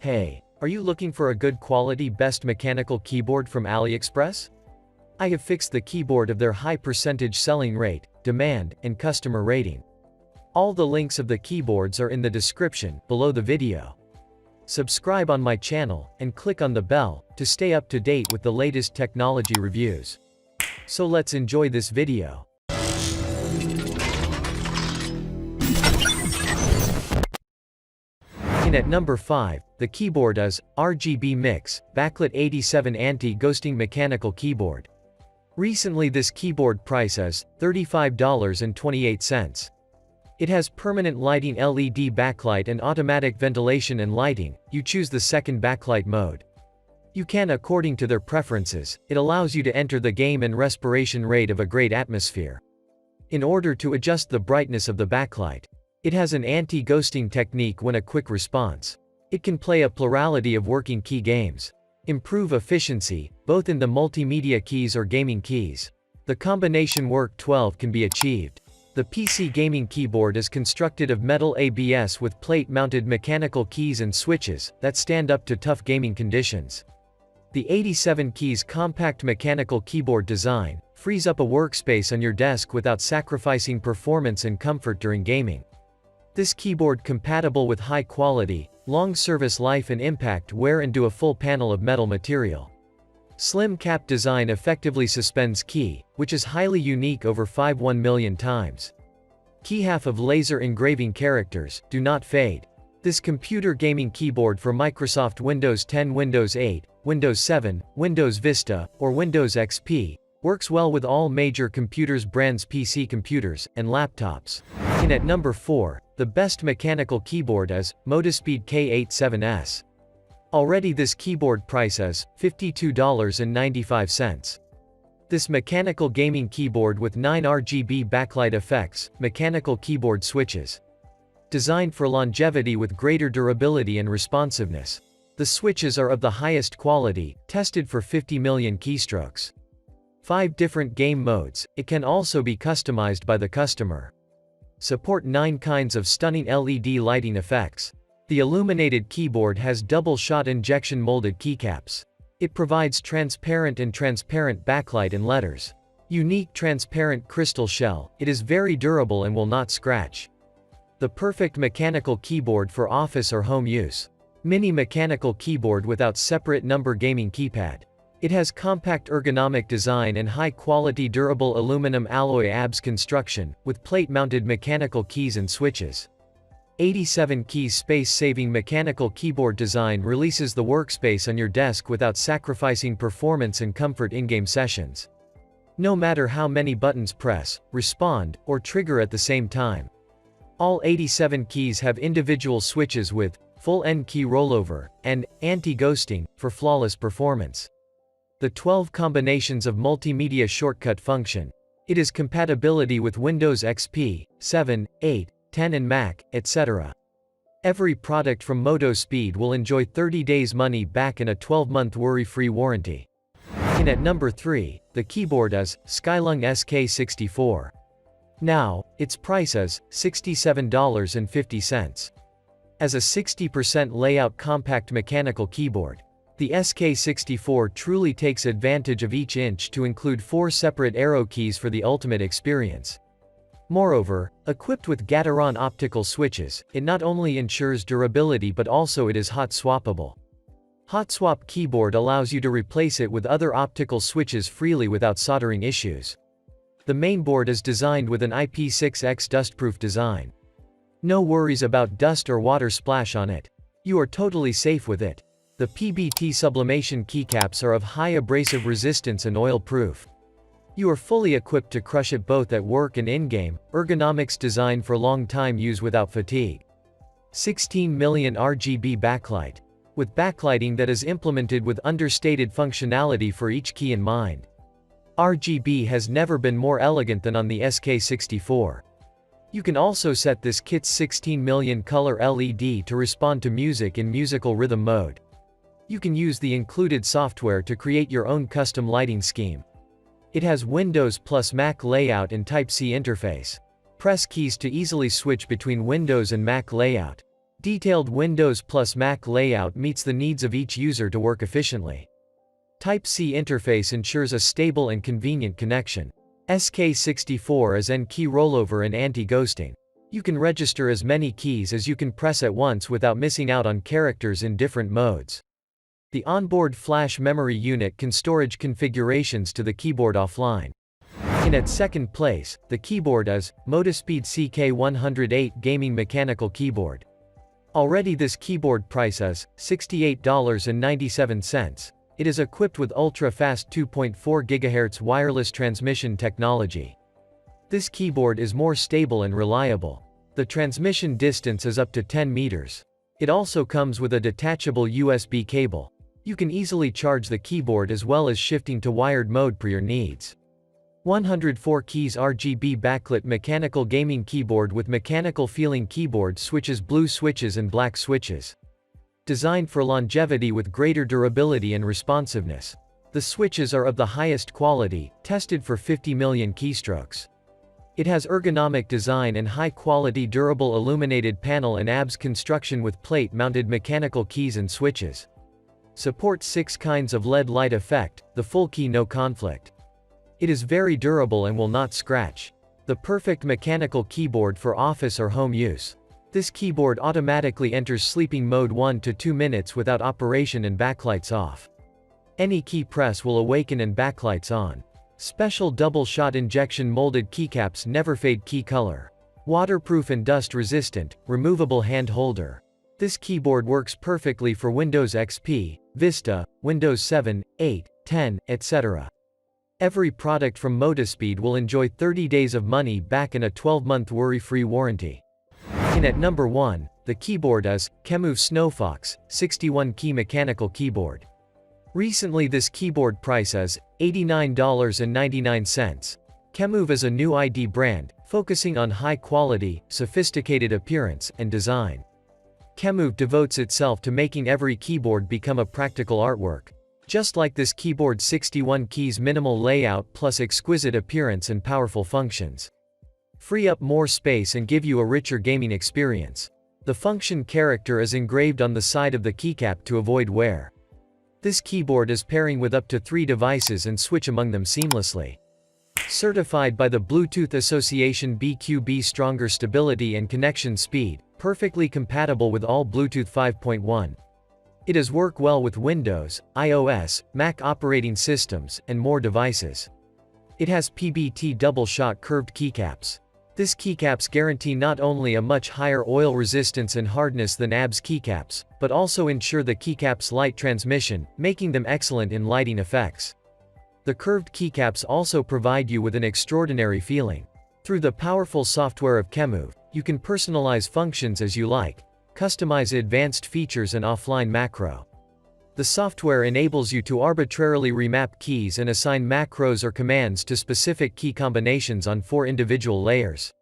Hey, are you looking for a good quality best mechanical keyboard from Aliexpress? I have fixed the keyboard of their high percentage selling rate, demand, and customer rating. All the links of the keyboards are in the description below the video. Subscribe on my channel and click on the bell to stay up to date with the latest technology reviews. So let's enjoy this video. In at number 5, the keyboard is RGB Mix Backlit 87 Anti-Ghosting Mechanical Keyboard. Recently this keyboard price is $35.28. It has permanent lighting LED backlight and automatic ventilation and lighting. You choose the second backlight mode. You can according to their preferences. It allows you to enter the game and respiration rate of a great atmosphere. In order to adjust the brightness of the backlight, it has an anti-ghosting technique when a quick response. It can play a plurality of working key games. Improve efficiency, both in the multimedia keys or gaming keys. The combination work 12 can be achieved. The PC gaming keyboard is constructed of metal ABS with plate-mounted mechanical keys and switches that stand up to tough gaming conditions. The 87 keys compact mechanical keyboard design frees up a workspace on your desk without sacrificing performance and comfort during gaming. This keyboard compatible with high quality, long service life and impact wear into a full panel of metal material. Slim cap design effectively suspends key, which is highly unique over 5.1 million times. Key half of laser engraving characters do not fade. This computer gaming keyboard for Microsoft Windows 10, Windows 8, Windows 7, Windows Vista, or Windows XP, works well with all major computers brands PC computers, and laptops. In at number 4, the best mechanical keyboard is Motospeed K87S. Already this keyboard price is $52.95. This mechanical gaming keyboard with 9 RGB backlight effects, mechanical keyboard switches. Designed for longevity with greater durability and responsiveness. The switches are of the highest quality, tested for 50 million keystrokes. 5 different game modes. It can also be customized by the customer. Support 9 kinds of stunning LED lighting effects. The illuminated keyboard has double-shot injection molded keycaps. It provides transparent backlight and letters. Unique transparent crystal shell. It is very durable and will not scratch. The perfect mechanical keyboard for office or home use. Mini mechanical keyboard without separate number gaming keypad. It has compact ergonomic design and high-quality durable aluminum alloy ABS construction, with plate-mounted mechanical keys and switches. 87 keys space-saving mechanical keyboard design releases the workspace on your desk without sacrificing performance and comfort in-game sessions. No matter how many buttons press, respond, or trigger at the same time. All 87 keys have individual switches with full end key rollover and anti-ghosting for flawless performance. The 12 combinations of multimedia shortcut function. It is compatibility with Windows XP, 7, 8, 10 and Mac, etc. Every product from Motospeed will enjoy 30 days money back and a 12-month worry-free warranty. In at number 3, the keyboard is Skyloong SK64. Now, its price is $67.50. As a 60% layout compact mechanical keyboard, the SK64 truly takes advantage of each inch to include 4 separate arrow keys for the ultimate experience. Moreover, equipped with Gateron optical switches, it not only ensures durability but also it is hot swappable. Hot swap keyboard allows you to replace it with other optical switches freely without soldering issues. The mainboard is designed with an IP6X dustproof design. No worries about dust or water splash on it. You are totally safe with it. The PBT sublimation keycaps are of high abrasive resistance and oil-proof. You are fully equipped to crush it both at work and in-game. Ergonomics designed for long-time use without fatigue. 16 million RGB backlight. With backlighting that is implemented with understated functionality for each key in mind. RGB has never been more elegant than on the SK64. You can also set this kit's 16 million color LED to respond to music in musical rhythm mode. You can use the included software to create your own custom lighting scheme. It has Windows plus Mac layout and Type-C interface. Press keys to easily switch between Windows and Mac layout. Detailed Windows plus Mac layout meets the needs of each user to work efficiently. Type-C interface ensures a stable and convenient connection. SK64 is N key rollover and anti-ghosting. You can register as many keys as you can press at once without missing out on characters in different modes. The onboard flash memory unit can storage configurations to the keyboard offline. In at second place, the keyboard is Motospeed CK108 Gaming Mechanical Keyboard. Already this keyboard price is $68.97. It is equipped with ultra-fast 2.4 GHz wireless transmission technology. This keyboard is more stable and reliable. The transmission distance is up to 10 meters. It also comes with a detachable USB cable. You can easily charge the keyboard as well as shifting to wired mode per your needs. 104 keys RGB backlit mechanical gaming keyboard with mechanical feeling keyboard switches, blue switches and black switches. Designed for longevity with greater durability and responsiveness. The switches are of the highest quality, tested for 50 million keystrokes. It has ergonomic design and high-quality durable illuminated panel and ABS construction with plate-mounted mechanical keys and switches. Supports 6 kinds of LED light effect, the full key no conflict. It is very durable and will not scratch. The perfect mechanical keyboard for office or home use. This keyboard automatically enters sleeping mode 1 to 2 minutes without operation and backlights off. Any key press will awaken and backlights on. Special double-shot injection molded keycaps never fade key color. Waterproof and dust-resistant, removable hand holder. This keyboard works perfectly for Windows XP, Vista, Windows 7, 8, 10, etc. Every product from Motospeed will enjoy 30 days of money back and a 12-month worry-free warranty. In at number 1, the keyboard is Kemove SnowFox 61 key mechanical keyboard. Recently this keyboard price is $89.99. Kemove is a new ID brand, focusing on high quality, sophisticated appearance, and design. Kemove devotes itself to making every keyboard become a practical artwork. Just like this keyboard, 61 keys, minimal layout plus exquisite appearance and powerful functions. Free up more space and give you a richer gaming experience. The function character is engraved on the side of the keycap to avoid wear. This keyboard is pairing with up to 3 devices and switch among them seamlessly. Certified by the Bluetooth Association BQB, stronger stability and connection speed, perfectly compatible with all Bluetooth 5.1. It does work well with Windows, iOS, Mac operating systems, and more devices. It has PBT double-shot curved keycaps. This keycaps guarantee not only a much higher oil resistance and hardness than ABS keycaps, but also ensure the keycaps' light transmission, making them excellent in lighting effects. The curved keycaps also provide you with an extraordinary feeling. Through the powerful software of Kemove, you can personalize functions as you like, customize advanced features and offline macro. The software enables you to arbitrarily remap keys and assign macros or commands to specific key combinations on 4 individual layers.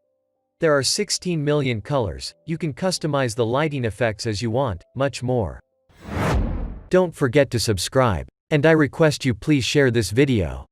There are 16 million colors, you can customize the lighting effects as you want, much more. Don't forget to subscribe. And I request you please share this video.